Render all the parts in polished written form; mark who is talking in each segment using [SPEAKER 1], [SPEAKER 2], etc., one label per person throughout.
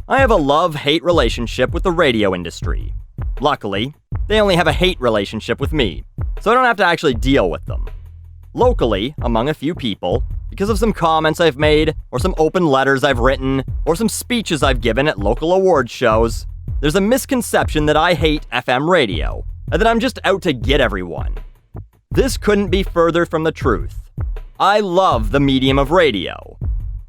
[SPEAKER 1] I have a love-hate relationship with the radio industry. Luckily, they only have a hate relationship with me, so I don't have to actually deal with them. Locally, among a few people, because of some comments I've made, or some open letters I've written, or some speeches I've given at local award shows, there's a misconception that I hate FM radio, and that I'm just out to get everyone. This couldn't be further from the truth. I love the medium of radio.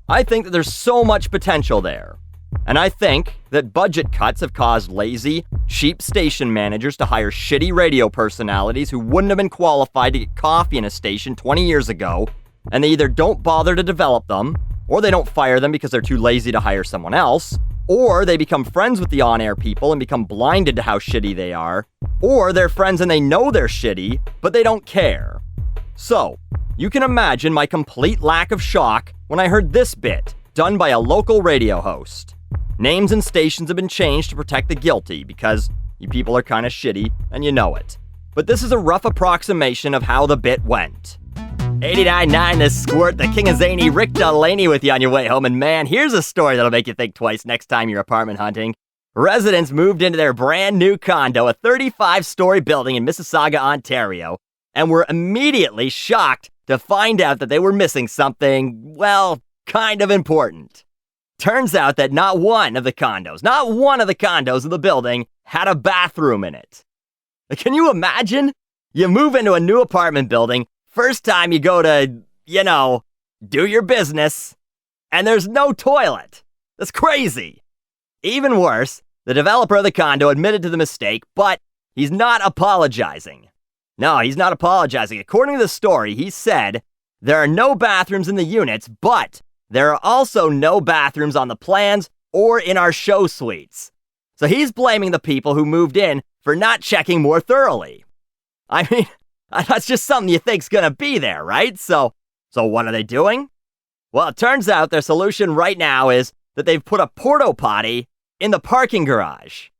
[SPEAKER 1] I think that there's so much potential there. And I think that budget cuts have caused lazy, cheap station managers to hire shitty radio personalities who wouldn't have been qualified to get coffee in a station 20 years ago, and they either don't bother to develop them, or they don't fire them because they're too lazy to hire someone else, or they become friends with the on-air people and become blinded to how shitty they are, or they're friends and they know they're shitty, but they don't care. So, you can imagine my complete lack of shock when I heard this bit, done by a local radio host. Names and stations have been changed to protect the guilty because you people are kind of shitty and you know it. But this is a rough approximation of how the bit went. 89.9 The Squirt, the king of zany, Rick Delaney with you on your way home. And man, here's a story that'll make you think twice next time you're apartment hunting. Residents moved into their brand new condo, a 35-story building in Mississauga, Ontario, and were immediately shocked to find out that they were missing something, well, kind of important. Turns out that not one of the condos in the building had a bathroom in it. Can you imagine? You move into a new apartment building, first time you go to, do your business, and there's no toilet. That's crazy. Even worse, the developer of the condo admitted to the mistake, but he's not apologizing. No, he's not apologizing. According to the story, he said, there are no bathrooms in the units, but there are also no bathrooms on the plans or in our show suites. So he's blaming the people who moved in for not checking more thoroughly. I mean, that's just something you think's gonna be there, right? So what are they doing? Well, it turns out their solution right now is that they've put a porta potty in the parking garage.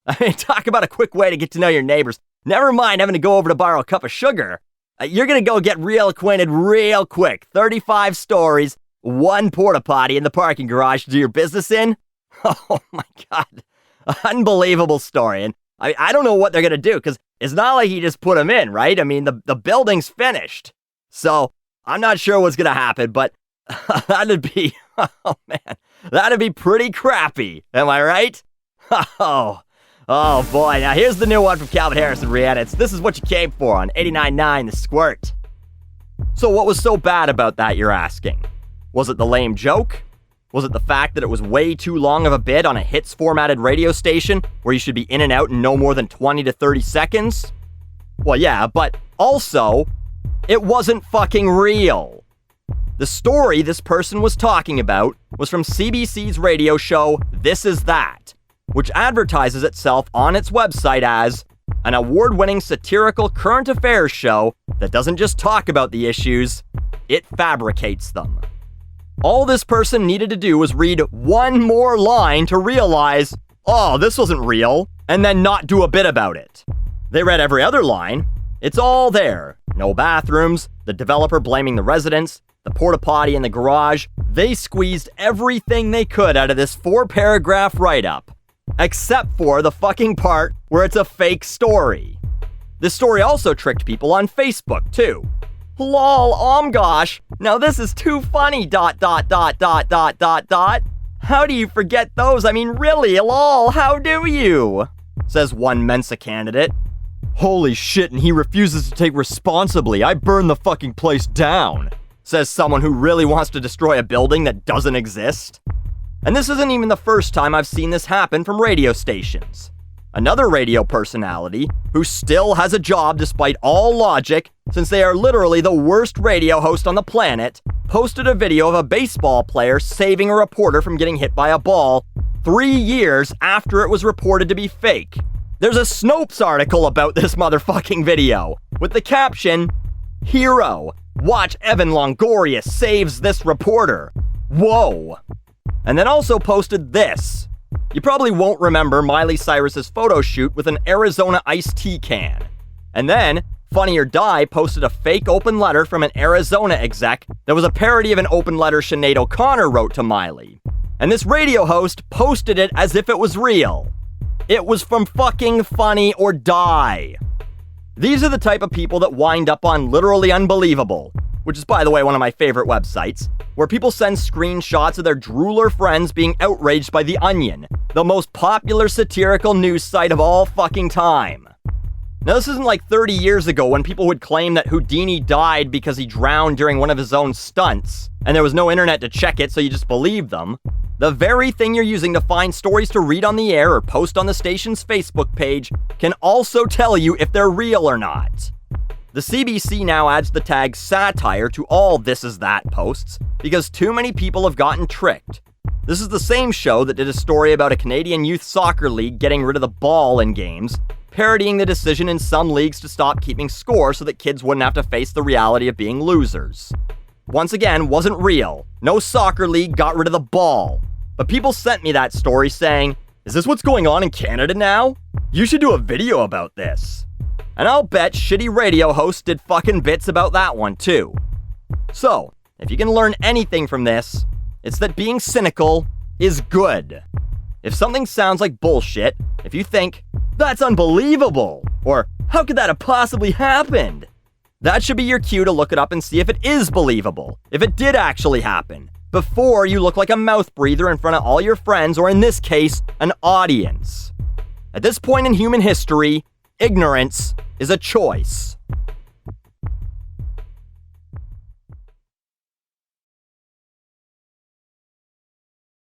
[SPEAKER 1] I mean, talk about a quick way to get to know your neighbors. Never mind having to go over to borrow a cup of sugar. You're gonna go get real acquainted real quick. 35 stories, one porta potty in the parking garage to do your business in? Oh my God. Unbelievable story. And I don't know what they're going to do because it's not like he just put them in, right? I mean, the building's finished. So I'm not sure what's going to happen, but that'd be pretty crappy. Am I right? Oh boy. Now here's the new one from Calvin Harris and Rihanna. It's This Is What You Came For on 89.9 The Squirt. So what was so bad about that, you're asking? Was it the lame joke? Was it the fact that it was way too long of a bit on a hits-formatted radio station where you should be in and out in no more than 20 to 30 seconds? Well, yeah, but also, it wasn't fucking real. The story this person was talking about was from CBC's radio show This Is That, which advertises itself on its website as an award-winning satirical current affairs show that doesn't just talk about the issues, it fabricates them. All this person needed to do was read one more line to realize, oh, this wasn't real, and then not do a bit about it. They read every other line. It's all there. No bathrooms, the developer blaming the residents, the porta potty in the garage. They squeezed everything they could out of this 4-paragraph write-up, except for the fucking part where it's a fake story. This story also tricked people on Facebook, too. Lol, gosh, now this is too funny, ... How do you forget those? I mean, really, lol, how do you? Says one Mensa candidate. Holy shit, and he refuses to take responsibly. I burn the fucking place down, says someone who really wants to destroy a building that doesn't exist. And this isn't even the first time I've seen this happen from radio stations. Another radio personality, who still has a job despite all logic, since they are literally the worst radio host on the planet, posted a video of a baseball player saving a reporter from getting hit by a ball 3 years after it was reported to be fake. There's a Snopes article about this motherfucking video, with the caption, "Hero, watch Evan Longoria saves this reporter. Whoa." And then also posted this. You probably won't remember Miley Cyrus's photo shoot with an Arizona iced tea can. And then, Funny or Die posted a fake open letter from an Arizona exec that was a parody of an open letter Sinead O'Connor wrote to Miley. And this radio host posted it as if it was real. It was from fucking Funny or Die. These are the type of people that wind up on Literally Unbelievable, which is, by the way, one of my favorite websites, where people send screenshots of their drooler friends being outraged by The Onion, the most popular satirical news site of all fucking time. Now, this isn't like 30 years ago when people would claim that Houdini died because he drowned during one of his own stunts, and there was no internet to check it, so you just believed them. The very thing you're using to find stories to read on the air or post on the station's Facebook page can also tell you if they're real or not. The CBC now adds the tag satire to all This Is That posts because too many people have gotten tricked. This is the same show that did a story about a Canadian youth soccer league getting rid of the ball in games, parodying the decision in some leagues to stop keeping score so that kids wouldn't have to face the reality of being losers. Once again, wasn't real. No soccer league got rid of the ball. But people sent me that story saying, "Is this what's going on in Canada now? You should do a video about this." And I'll bet shitty radio hosts did fucking bits about that one too. So, if you can learn anything from this, it's that being cynical is good. If something sounds like bullshit, if you think, "That's unbelievable," or "How could that have possibly happened?" that should be your cue to look it up and see if it is believable, if it did actually happen, before you look like a mouth breather in front of all your friends, or in this case, an audience. At this point in human history, ignorance is a choice.